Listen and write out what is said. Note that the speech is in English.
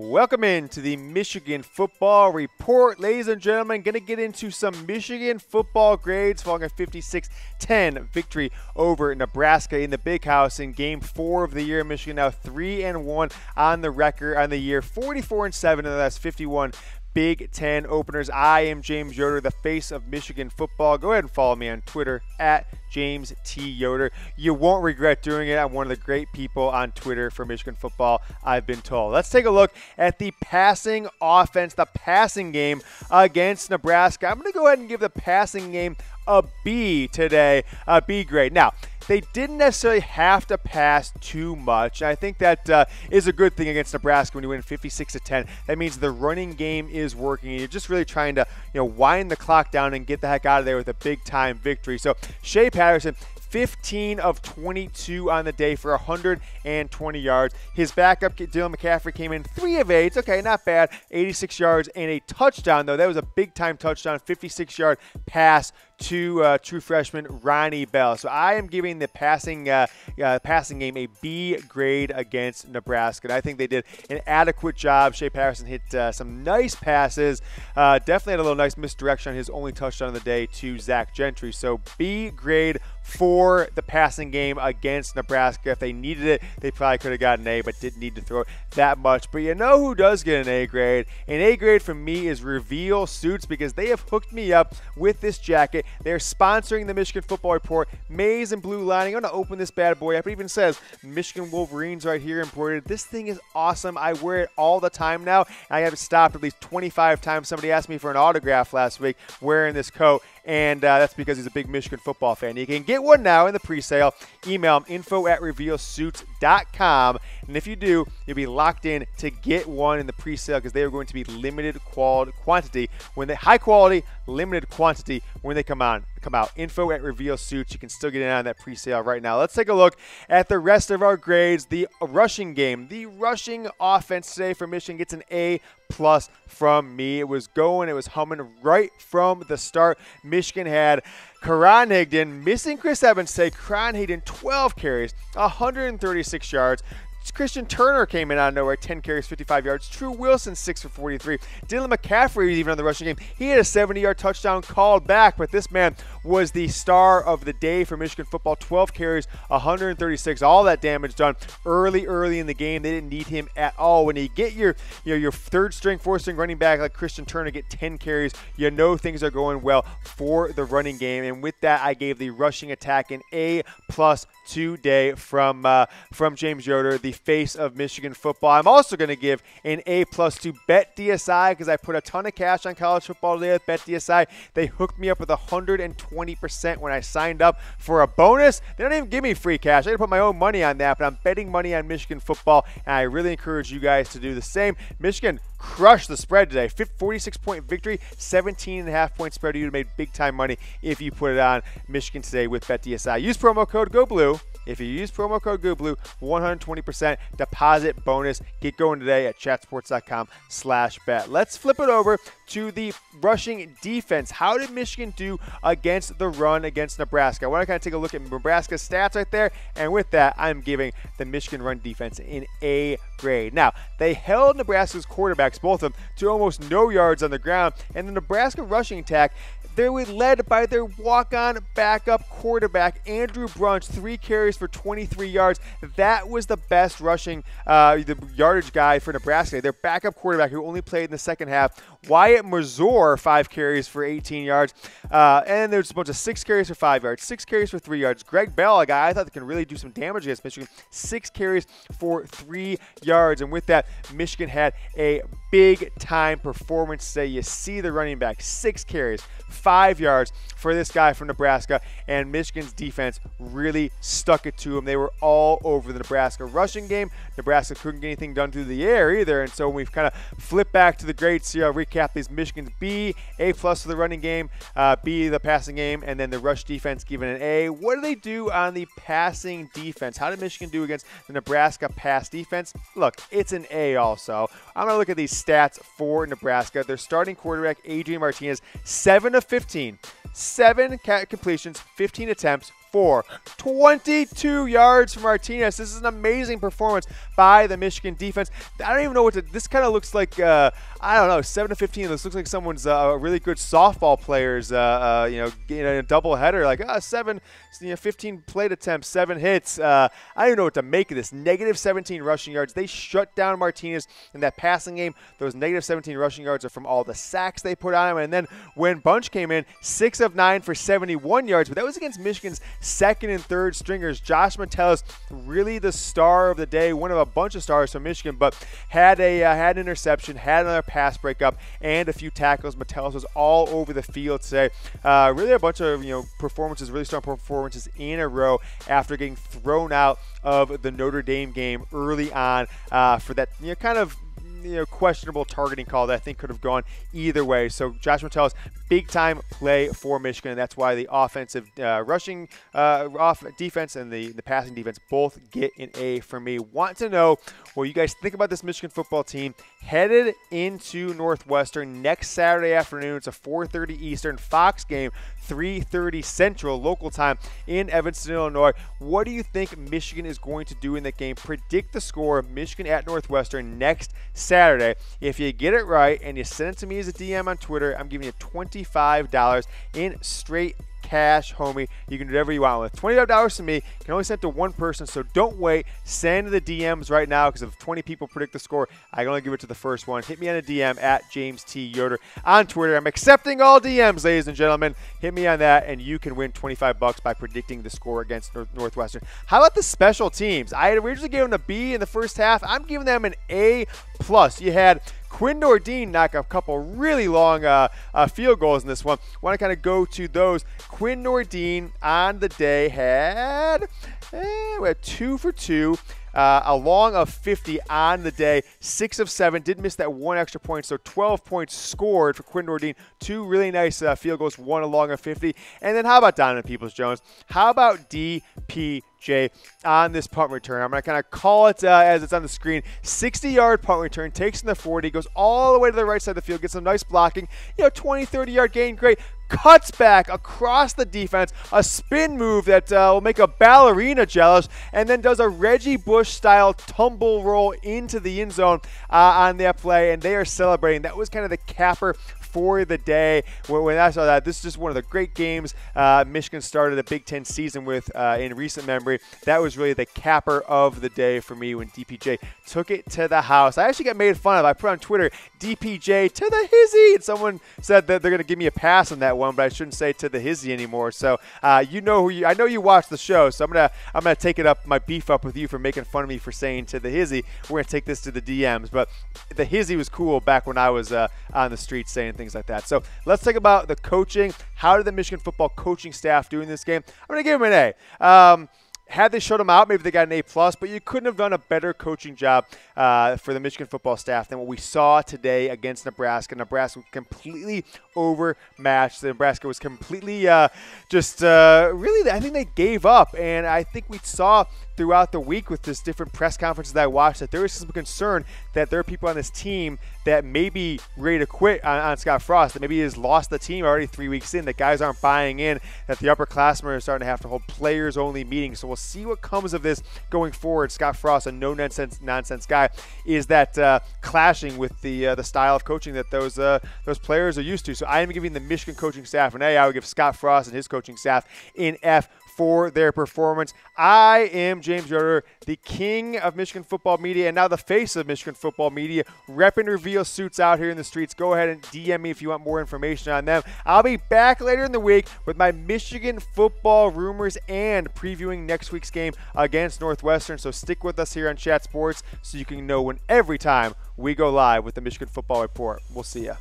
Welcome into the Michigan Football Report. Ladies and gentlemen, going to get into some Michigan football grades following a 56-10 victory over Nebraska in the Big House in Game 4 of the year. Michigan now 3-1 on the record on the year, 44-7 in the last 51 Big Ten openers. I am James Yoder, the face of Michigan football. Go ahead and follow me on Twitter at James T. Yoder. You won't regret doing it. I'm one of the great people on Twitter for Michigan football, I've been told. Let's take a look at the passing offense, the passing game against Nebraska. I'm going to go ahead and give the passing game a B today, a B grade. Now, they didn't necessarily have to pass too much. I think that is a good thing against Nebraska when you win 56-10. That means the running game is working. You're just really trying to, wind the clock down and get the heck out of there with a big-time victory. So Shea Patterson, 15 of 22 on the day for 120 yards. His backup, Dylan McCaffrey, came in 3 of 8. Okay, not bad. 86 yards and a touchdown, though. That was a big-time touchdown, 56-yard pass to true freshman Ronnie Bell. So I am giving the passing game a B grade against Nebraska. And I think they did an adequate job. Shea Patterson hit some nice passes. Definitely had a little nice misdirection on his only touchdown of the day to Zach Gentry. So B grade for the passing game against Nebraska. If they needed it, they probably could have got an A, but didn't need to throw it that much. But you know who does get an A grade? An A grade from me is Reveal Suits, because they have hooked me up with this jacket. They're sponsoring the Michigan Football Report. Maize and blue lining. I'm going to open this bad boy up. It even says Michigan Wolverines right here embroidered. This thing is awesome. I wear it all the time now. I have stopped at least 25 times. Somebody asked me for an autograph last week wearing this coat, and that's because he's a big Michigan football fan. You can get one now in the pre-sale. Email him, info@revealsuits.com. And if you do, you'll be locked in to get one in the pre-sale, because they are going to be limited quantity when they high quality, limited quantity when they come out. Info@revealsuits. You can still get in on that pre-sale right now. Let's take a look at the rest of our grades. The rushing game, the rushing offense today for Michigan gets an A+ from me. It was humming right from the start. Michigan had Karan Higdon missing Chris Evans today. Karan Higdon 12 carries, 136 yards. Christian Turner came in out of nowhere, 10 carries, 55 yards. True Wilson, 6 for 43. Dylan McCaffrey was even on the rushing game. He had a 70-yard touchdown called back, but this man was the star of the day for Michigan football. 12 carries, 136. All that damage done early in the game. They didn't need him at all. When you get your third-string, fourth-string running back like Christian Turner get 10 carries, you know things are going well for the running game. And with that, I gave the rushing attack an A+ today from James Yoder, the face of Michigan football. I'm also going to give an A+ to BetDSI, because I put a ton of cash on college football today with BetDSI. They hooked me up with 120% when I signed up for a bonus. They don't even give me free cash. I had to put my own money on that, but I'm betting money on Michigan football, and I really encourage you guys to do the same. Michigan crushed the spread today. 46-point victory, 17.5-point spread. You'd have made big-time money if you put it on Michigan today with BetDSI. Use promo code GOBLUE. If you use promo code GOBLUE, 120% deposit bonus. Get going today at chatsports.com/bet. Let's flip it over to the rushing defense. How did Michigan do against the run against Nebraska? I want to kind of take a look at Nebraska's stats right there, and with that, I'm giving the Michigan run defense an A grade. Now, they held Nebraska's quarterbacks, both of them, to almost no yards on the ground, and the Nebraska rushing attack, they were led by their walk-on backup quarterback, Andrew Brunch, 3 carries for 23 yards. That was the best rushing the yardage guy for Nebraska. Their backup quarterback, who only played in the second half, Wyatt Mazur, 5 carries for 18 yards. And there's a bunch of 6 carries for 5 yards, 6 carries for 3 yards. Greg Bell, a guy I thought that can really do some damage against Michigan, 6 carries for 3 yards. And with that, Michigan had a big-time performance today. You see the running back, 6 carries, 5 yards for this guy from Nebraska, and Michigan's defense really stuck it to him. They were all over the Nebraska rushing game. Nebraska couldn't get anything done through the air either, and so when we've kind of flipped back to the grades here, I'll recap these. Michigan's B, A+ for the running game, B the passing game, and then the rush defense given an A. What do they do on the passing defense? How did Michigan do against the Nebraska pass defense? Look, it's an A also. I'm going to look at these stats for Nebraska. Their starting quarterback, Adrian Martinez, 7 of 15. 7 completions, 15 attempts, 24. 22 yards from Martinez. This is an amazing performance by the Michigan defense. I don't even know what to, this kind of looks like, I don't know, 7 to 15. This looks like someone's really good softball players, in a double header, like 15 plate attempts, 7 hits. I don't even know what to make of this. Negative 17 rushing yards. They shut down Martinez in that passing game. Those negative 17 rushing yards are from all the sacks they put on him. And then when Bunch came in, 6 of 9 for 71 yards, but that was against Michigan's second and third stringers. Josh Metellus, really the star of the day, one of a bunch of stars from Michigan, but had an interception, had another pass breakup, and a few tackles. Metellus was all over the field today. Really a bunch of performances, really strong performances in a row after getting thrown out of the Notre Dame game early on for that kind of questionable targeting call that I think could have gone either way. So Josh Metellus, big time play for Michigan, and that's why the offensive rushing defense and the passing defense both get an A for me. Want to know what you guys think about this Michigan football team headed into Northwestern next Saturday afternoon. It's a 4:30 Eastern Fox game, 3:30 Central local time in Evanston, Illinois. What do you think Michigan is going to do in that game? Predict the score, Michigan at Northwestern next Saturday. If you get it right and you send it to me as a DM on Twitter, I'm giving you $25 in straight cash, homie. You can do whatever you want with $25 to me. You can only send it to one person, so don't wait. Send the DMs right now, because if 20 people predict the score, I can only give it to the first one. Hit me on a DM at James T. Yoder on Twitter. I'm accepting all DMs, ladies and gentlemen. Hit me on that, and you can win $25 by predicting the score against Northwestern. How about the special teams? I had originally given them a B in the first half. I'm giving them an A+. You had Quinn Nordin knock a couple really long field goals in this one. Want to kind of go to those. Quinn Nordin on the day had 2 for 2. A long of 50 on the day, 6 of 7. Did miss that one extra point, so 12 points scored for Quinn Nordin. 2 really nice field goals, 1 a long of 50. And then how about Donovan Peoples-Jones? How about DPJ on this punt return? I'm going to kind of call it as it's on the screen. 60-yard punt return, takes in the 40, goes all the way to the right side of the field, gets some nice blocking. 20, 30-yard gain, great. Cuts back across the defense, a spin move that will make a ballerina jealous, and then does a Reggie Bush-style tumble roll into the end zone on that play, and they are celebrating. That was kind of the capper for the day. When I saw that, this is just one of the great games Michigan started a Big Ten season with in recent memory. That was really the capper of the day for me when DPJ took it to the house. I actually got made fun of. I put on Twitter, DPJ to the hizzy, and someone said that they're going to give me a pass on that one, but I shouldn't say to the hizzy anymore. So I know you watch the show, so I'm gonna take it up, my beef up with you for making fun of me for saying to the hizzy. We're gonna take this to the DMs, but the hizzy was cool back when I was on the street saying things like that. So let's talk about the coaching. How did the Michigan football coaching staff do in this game? I'm going to give them an A. Had they shut them out, maybe they got an A+, but you couldn't have done a better coaching job for the Michigan football staff than what we saw today against Nebraska. Nebraska was completely overmatched. Nebraska was completely really, I think they gave up. And I think we saw throughout the week with this different press conferences that I watched that there is some concern that there are people on this team that may be ready to quit on Scott Frost, that maybe he has lost the team already 3 weeks in, that guys aren't buying in, that the upperclassmen are starting to have to hold players-only meetings. So we'll see what comes of this going forward. Scott Frost, a no-nonsense guy, is that clashing with the style of coaching that those players are used to. So I am giving the Michigan coaching staff an A. I would give Scott Frost and his coaching staff an F for their performance. I am James Yoder, the king of Michigan football media and now the face of Michigan football media, rep and reveal suits out here in the streets. Go ahead and DM me if you want more information on them. I'll be back later in the week with my Michigan football rumors and previewing next week's game against Northwestern. So stick with us here on Chat Sports so you can know when every time we go live with the Michigan Football Report. We'll see ya.